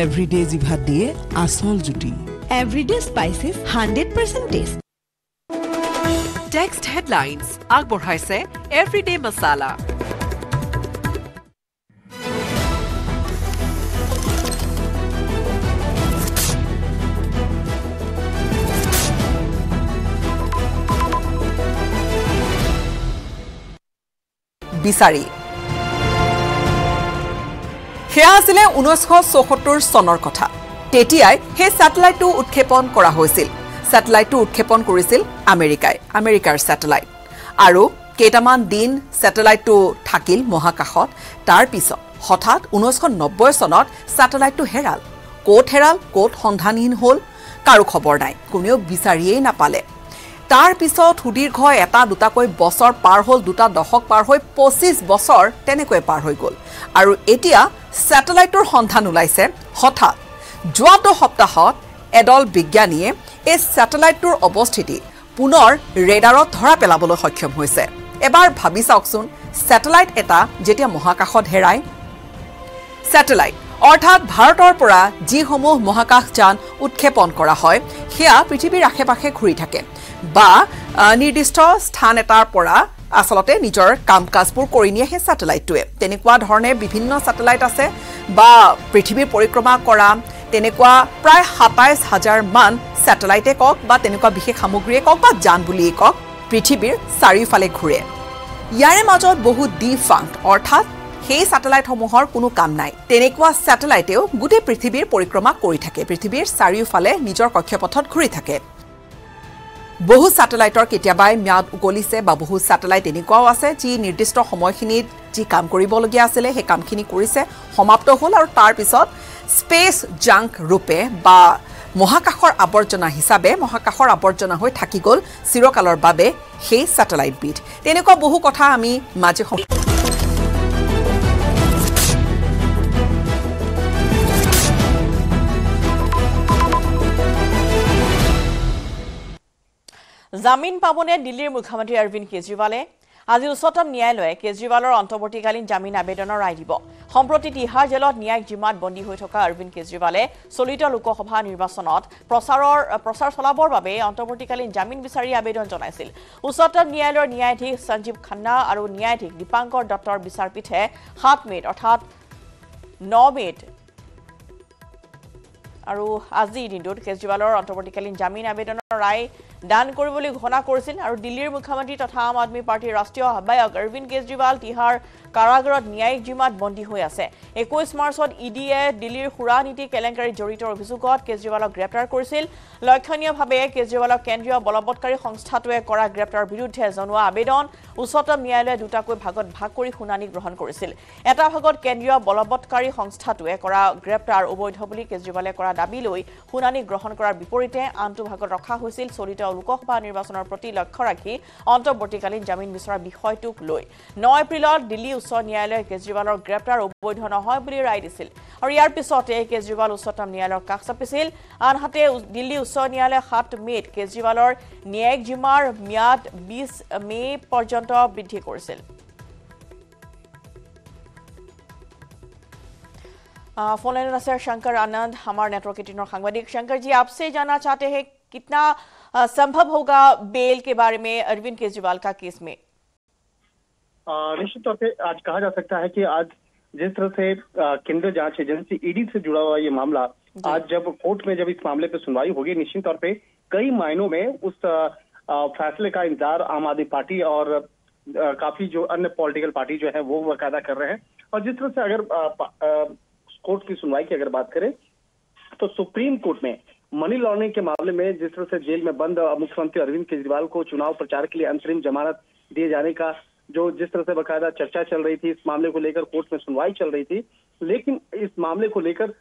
এভৰিডে জিভাত দিয়ে আচল জুতি everyday spices 100% test text headlines আগবঢ়াইছে এভৰিডে মছালা বিচাৰি সেয়া আছিলে 1974 চনৰ কথা তেতিয়াই সেই স্যাটেলাইটটো উৎক্ষেপণ কৰা হৈছিল স্যাটেলাইটটো উৎক্ষেপণ কৰিছিল আমেৰিকাৰ স্যাটেলাইট আৰু কেইটামান দিন স্যাটেলাইটটো থাকিল মহাকাশত তাৰ পিছত হঠাৎ 1990 চনত স্যাটেলাইটটো হেৰাল ক'ত সন্ধানহীন হ'ল কাৰো খবৰ নাই কোনেও বিচাৰিয়েই নাপালে তাৰ পিছত সুদীৰ্ঘ এটা দুটাকৈ বছৰ পাৰ হ'ল দুটা দশক পাৰ হৈ 25 বছৰ তেনেকৈ পাৰ হৈ গ'ল আৰু এতিয়া স্যাটেলাইটৰ সন্ধান ওলাইছে হঠাৎ যোৱাটো সপ্তাহত এডল বিজ্ঞানীয়ে এই স্যাটেলাইটৰ অৱস্থিতি পুনৰ ৰেডাৰত ধৰা পেলাবলৈ সক্ষম হৈছে এবাৰ ভাবি চাওকচোন স্যাটেলাইট এটা যেতিয়া মহাকাশত হেৰাই স্যাটেলাইট অৰ্থাৎ ভাৰতৰ পৰা যিসমূহ মহাকাশযান উৎক্ষেপণ কৰা হয় সেয়া পৃথিৱীৰ আশে-পাশে ঘূৰি থাকে বা নিৰ্দিষ্ট স্থান এটাৰ পৰা আসলতে নিজৰ কাম-কাজবোৰ কৰি নিয়ে সেই স্যাটেলাইটটোৱে তেনেকুৱা ধৰণে বিভিন্ন স্যাটেলাইট আছে বা পৃথিৱীৰ পৰিক্ৰমা কৰা তেনেকুৱা প্ৰায় 27000 মান স্যাটেলাইটে কক বা তেনেকুৱা বিশেষ সামগ্ৰীয়ে কক বা যান বুলিয়ে কক পৃথিৱীৰ চাৰিওফালে ঘূৰে ইয়াৰে মাজত বহু ডিফাংক্ট অৰ্থাৎ সেই স্যাটেলাইটসমূহৰ কোনো কাম নাই তেনেকুৱা স্যাটেলাইটেও গোটেই পৃথিৱীৰ পৰিক্ৰমা কৰি থাকে পৃথিৱীৰ চাৰিওফালে নিজৰ কক্ষপথত ঘূৰি থাকে বহু স্যাটেলাইটৰ কেতিয়াবাই ম্যাদ উকলিছে বা বহু স্যাটেলাইট এনেকুৱাও আছে যি নিৰ্দিষ্ট সময়খিনিত যি কাম কৰিবলগীয়া আছিলে সেই কামখিনি কৰিছে সমাপ্ত হ'ল আৰু তাৰ পিছত স্পেচ জাংক ৰূপে বা মহাকাশৰ আৱৰ্জনা হিচাপে মহাকাশৰ আৱৰ্জনা হৈ থাকি গ'ল চিৰকালৰ বাবে সেই স্যাটেলাইটবিধ তেনেকুৱা বহু কথা আমি মাজে জামিন পাবনে দিল্লীৰ মুখ্যমন্ত্ৰী অৰবিন্দ কেজৰিৱালে আজি উচ্চতম ন্যায়ালয়ে কেজৰিৱালৰ অন্তৰ্বৰ্তীকালীন জামিন আবেদনৰ ৰায় দিব সম্প্ৰতি তিহাৰ জেলত ন্যায়িক জিম্মাত বন্দী হৈ থকা অৰবিন্দ কেজৰিৱালে চলিত লোকসভা নিৰ্বাচনত প্ৰচাৰ চলাবৰ বাবে অন্তৰ্বৰ্তীকালীন জামিন বিচাৰি আবেদন জনাইছিল উচ্চতম ন্যায়ালয়ৰ ন্যায়াধীশ সঞ্জীৱ খান্না আৰু ন্যায়াধীশ দীপাংকৰ দত্তৰ বিচাৰপীঠে 7 মেত অৰ্থাৎ 9 মেত আৰু আজি দিনটোত কেজৰিৱালৰ অন্তৰ্বৰ্তীকালীন জামিন আবেদনৰ ৰায় দান কৰিবলৈ ঘোষণা কৰিছিল আৰু দিল্লীৰ মুখ্যমন্ত্ৰী তথা আম আদমি পাৰ্টিৰ ৰাষ্ট্ৰীয় আহ্বায়ক অৰবিন্দ কেজৰিৱাল তিহাৰ কাৰাগাৰত ন্যায়িক জিম্মাত বন্দী হৈ আছে 21 মাৰ্চত ইডিয়ে দিল্লীৰ খুৰা নীতি কেলেংকাৰীত জড়িত অভিযোগত কেজৰিৱালক গ্ৰেপ্তাৰ কৰিছিল লক্ষণীয়ভাৱে কেজৰিৱালক কেন্দ্ৰীয় বলবৎকাৰী সংস্থাটোৱে কৰা গ্ৰেপ্তাৰ বিৰুদ্ধে জনোৱা আবেদন উচ্চতম ন্যায়ালয়ে দুটাকৈ ভাগত ভাগ কৰি শুনানি গ্ৰহণ কৰিছিল এটা ভাগত কেন্দ্ৰীয় বলবৎকাৰী সংস্থাটোৱে কৰা গ্ৰেপ্তাৰ অবৈধ বুলি কেজৰিৱালে কৰা দাবী লৈ শুনানি গ্ৰহণ কৰাৰ বিপৰীতে আনটো ভাগত ৰখা হৈছিল চলিত লোকসভা নিৰ্বাচনৰ প্ৰতি লক্ষ্য ৰাখি অন্তৰ্বৰ্তীকালীন জামিন বিচৰাৰ বিষয়টোক লৈ 9 এপ্ৰিলত দিল্লী উচ্চ ন্যায়ালয়ে কেজৰিৱালৰ গ্ৰেপ্তাৰ অবৈধ নহয় বুলি ৰায় দিছিল আৰু ইয়াৰ পিছতে কেজৰিৱাল উচ্চতম ন্যায়ালয়ৰ কাষ চাপিছিল আনহাতে দিল্লী উচ্চ ন্যায়ালয়ে 7 মেত কেজৰিৱালৰ ন্যায়িক জিম্মাৰ ম্যাদ 20 মে পৰ্যন্ত বৃদ্ধি কৰিছিল फोन लाइन से शंकर आनंद हमारे नेटवर्क 18 सांबादिक शंकर जी आपसे जानना चाहते हैं कितना संभव होगा बेल के बारे में अरविंद केजरीवाल का केस में निश्चित तौर पे आज कहा जा सकता है कि आज जिस तरह से केंद्रीय जांच एजेंसी ईडी से जुड़ा हुआ ये मामला आज जब कोर्ट में जब इस मामले पे सुनवाई होगी निश्चित तौर पे कई मायनों में उस फैसले का इंतजार आम आदमी पार्टी और काफी जो अन्य पॉलिटिकल पार्टी जो है वो बाकायदा कर रहे हैं और जिस तरह से अगर कोर्ट की सुनवाई की अगर बात करें तो सुप्रीम कोर्ट में मनी लॉन्ड्रिंग के मामले में जिस तरह से जेल में बंद मुख्यमंत्री अरविंद केजरीवाल को चुनाव प्रचार के लिए अंतरिम जमानत दिए जाने का जो जिस तरह से बाकायदा चर्चा चल रही थी इस मामले को लेकर कोर्ट में सुनवाई चल रही थी लेकिन इस मामले को लेकर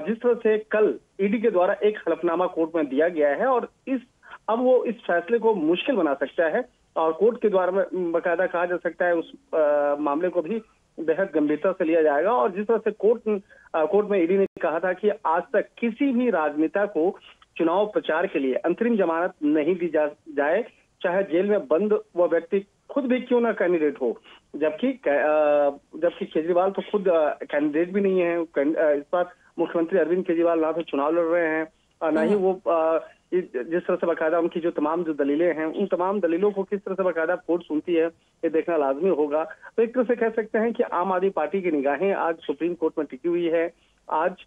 जिस तरह से कल ईडी के द्वारा एक हलफनामा कोर्ट में दिया गया है और अब वो इस फैसले को मुश्किल बना सकता है और कोर्ट के द्वारा बाकायदा कहा जा सकता है उस मामले को भी बेहद गंभीरता से लिया जाएगा और जिस तरह से कोर्ट में ईडी ने कहा था कि आज तक किसी भी राजनेता को चुनाव प्रचार के लिए अंतरिम जमानत नहीं दी जाए चाहे जेल में बंद वो व्यक्ति खुद भी क्यों ना कैंडिडेट हो जबकि केजरीवाल तो खुद कैंडिडेट भी नहीं है इस बार मुख्यमंत्री अरविंद केजरीवाल ना तो चुनाव लड़ रहे हैं और ना ही वो जिस तरह से बाकायदा उनकी जो तमाम जो दलीलें हैं उन तमाम दलीलों को किस तरह से बाकायदा कोर्ट सुनती है ये देखना लाजमी होगा तो एक तरह से कह सकते हैं कि आम आदमी पार्टी की निगाहें आज सुप्रीम कोर्ट में टिकी हुई है आज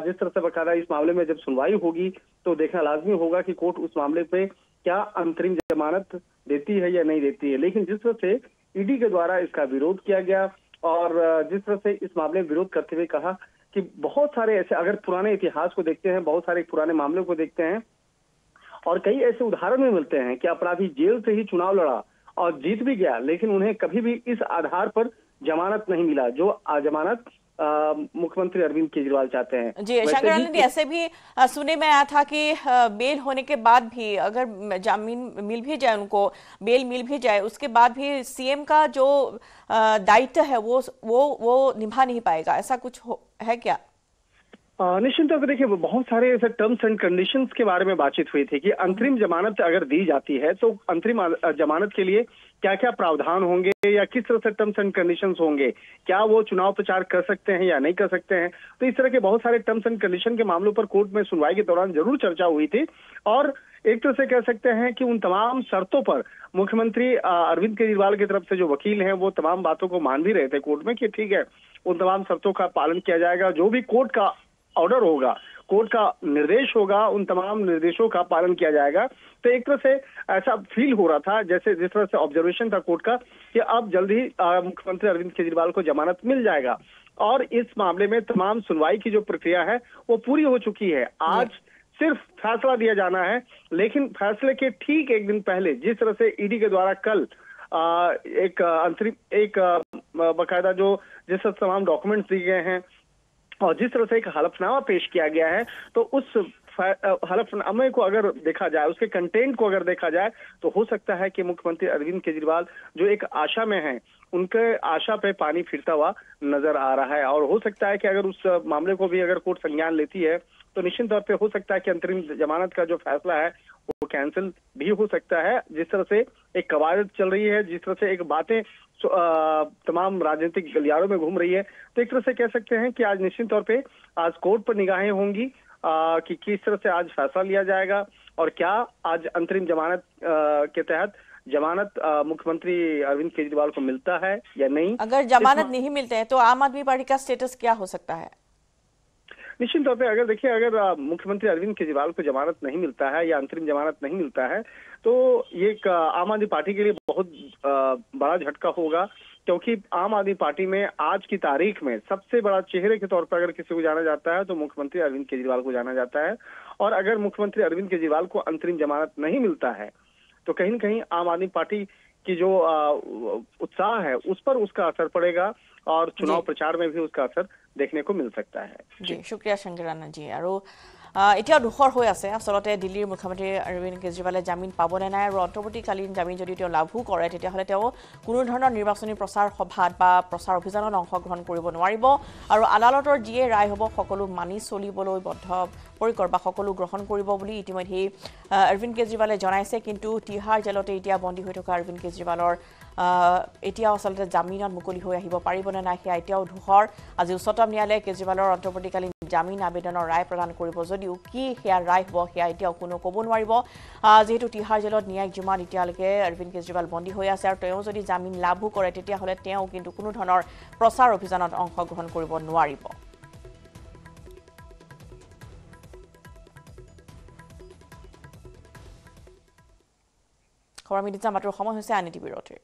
जिस तरह से बाकायदा इस मामले में जब सुनवाई होगी तो देखना लाजमी होगा कि कोर्ट उस मामले पे क्या अंतरिम जमानत देती है या नहीं देती है लेकिन जिस तरह से ईडी के द्वारा इसका विरोध किया गया और जिस तरह से इस मामले में विरोध करते हुए कहा कि बहुत सारे ऐसे अगर पुराने इतिहास को देखते हैं बहुत सारे पुराने मामलों को देखते हैं और कई ऐसे उदाहरण में मिलते हैं कि अपराधी जेल से ही चुनाव लड़ा और जीत भी गया लेकिन उन्हें कभी भी इस आधार पर जमानत नहीं मिला जो जमानत मुख्यमंत्री अरविंद केजरीवाल चाहते हैं जी शंकर आनंद ऐसे भी सुने में आया था कि बेल होने के बाद भी अगर जामीन मिल भी जाए उनको बेल मिल भी जाए उसके बाद भी सीएम का जो दायित्व है वो निभा नहीं पाएगा ऐसा कुछ है क्या निश्चित तौर पर देखिए बहुत सारे ऐसे टर्म्स एंड कंडीशंस के बारे में बातचीत हुई थी कि अंतरिम जमानत अगर दी जाती है तो अंतरिम जमानत के लिए क्या क्या प्रावधान होंगे या किस तरह से टर्म्स एंड कंडीशंस होंगे क्या वो चुनाव प्रचार कर सकते हैं या नहीं कर सकते हैं तो इस तरह के बहुत सारे टर्म्स एंड कंडीशन के मामलों पर कोर्ट में सुनवाई के दौरान जरूर चर्चा हुई थी और एक तरह से कह सकते हैं कि उन तमाम शर्तों पर मुख्यमंत्री अरविंद केजरीवाल की तरफ से जो वकील हैं वो तमाम बातों को मान भी रहे थे कोर्ट में कि ठीक है उन तमाम शर्तों का पालन किया जाएगा जो भी कोर्ट का ऑर्डर होगा कोर्ट का निर्देश होगा उन तमाम निर्देशों का पालन किया जाएगा तो एक तरह से ऐसा फील हो रहा था जैसे जिस तरह से ऑब्जर्वेशन था कोर्ट का कि अब जल्द ही मुख्यमंत्री अरविंद केजरीवाल को जमानत मिल जाएगा और इस मामले में तमाम सुनवाई की जो प्रक्रिया है वो पूरी हो चुकी है आज सिर्फ फैसला दिया जाना है लेकिन फैसले के ठीक एक दिन पहले जिस तरह से ईडी के द्वारा कल एक अंतरिम बाकायदा जो जिस तरह तमाम डॉक्यूमेंट्स दिए गए हैं और जिस तरह से एक हलफनामा पेश किया गया है तो उस हलफनामे को अगर देखा जाए उसके कंटेंट को अगर देखा जाए तो हो सकता है कि मुख्यमंत्री अरविंद केजरीवाल जो एक आशा में हैं उनके आशा पे पानी फिरता हुआ नजर आ रहा है और हो सकता है कि अगर उस मामले को भी अगर कोर्ट संज्ञान लेती है तो निश्चित तौर पे हो सकता है कि अंतरिम जमानत का जो फैसला है वो कैंसिल भी हो सकता है जिस तरह से एक कवायद चल रही है जिस तरह से एक बातें तमाम राजनीतिक गलियारों में घूम रही है तो एक तरह से कह सकते हैं कि आज निश्चित तौर पे आज कोर्ट पर निगाहें होंगी कि किस तरह से आज फैसला लिया जाएगा और क्या आज अंतरिम जमानत के तहत जमानत मुख्यमंत्री अरविंद केजरीवाल को मिलता है या नहीं अगर जमानत नहीं मिलते हैं तो आम आदमी पार्टी का स्टेटस क्या हो सकता है निश्चित तौर पे अगर देखिए अगर मुख्यमंत्री अरविंद केजरीवाल को जमानत नहीं मिलता है या अंतरिम जमानत नहीं मिलता है तो ये एक आम आदमी पार्टी के लिए बहुत बड़ा झटका होगा, क्योंकि आम आदमी पार्टी में आज की तारीख में सबसे बड़ा चेहरे के तौर पर अगर किसी को जाना जाता है तो मुख्यमंत्री अरविंद केजरीवाल को जाना जाता है। और अगर मुख्यमंत्री अरविंद केजरीवाल को अंतरिम जमानत नहीं मिलता है तो कहीं न कहीं आम आदमी पार्टी की जो उत्साह है उस पर उसका असर पड़ेगा और चुनाव प्रचार में भी उसका असर देखने को मिल सकता है। जी शुक्रिया शंकर राणा जी। और এতিয়া দুখৰ হৈ আছে আসলতে দিল্লীৰ মুখ্যমন্ত্ৰী অৰবিন্দ কেজৰিৱালে জামিন পাবনে নাই আৰু অন্তৰ্বৰ্তীকালীন জামিন যদি তেওঁ লাভো কৰে তেতিয়াহ'লে তেওঁ কোনো ধৰণৰ নিৰ্বাচনী প্ৰচাৰ সভাত বা প্ৰচাৰ অভিযানত অংশগ্ৰহণ কৰিব নোৱাৰিব আৰু আদালতৰ যিয়ে ৰায় হ'ব সকলো মানি চলিবলৈ বদ্ধপৰিকৰ বা সকলো গ্ৰহণ কৰিব বুলি ইতিমধ্যে অৰবিন্দ কেজৰিৱালে জনাইছে। কিন্তু তিহাৰ জেলতে এতিয়া বন্দী হৈ থকা অৰবিন্দ কেজৰিৱালৰ এতিয়া আসলতে জামিনত মুকলি হৈ আহিব পাৰিবনে নাই সেয়া এতিয়াও ধূসৰ। আজি উচ্চতম ন্যায়ালয়ে কেজৰিৱালৰ অন্তৰ্বৰ্তীকালীন জামিন আবেদনৰ ৰায় প্ৰদান কৰিব যদিও কি সেয়া ৰায় হ'ব সেয়া এতিয়াও কোনো ক'ব নোৱাৰিব, যেহেতু তিহাৰ জেলত ন্যায়িক জিম্মাত এতিয়ালৈকে অৰবিন্দ কেজৰিৱাল বন্দী হৈ আছে আৰু তেওঁ যদি জামিন লাভো কৰে তেতিয়াহ'লে তেওঁ কিন্তু কোনো ধৰণৰ প্ৰচাৰ অভিযানত অংশগ্ৰহণ কৰিব নোৱাৰিব। খবৰ মিডিয়া মাত্ৰ সময় হৈছে আন এটি বিৰতিৰ।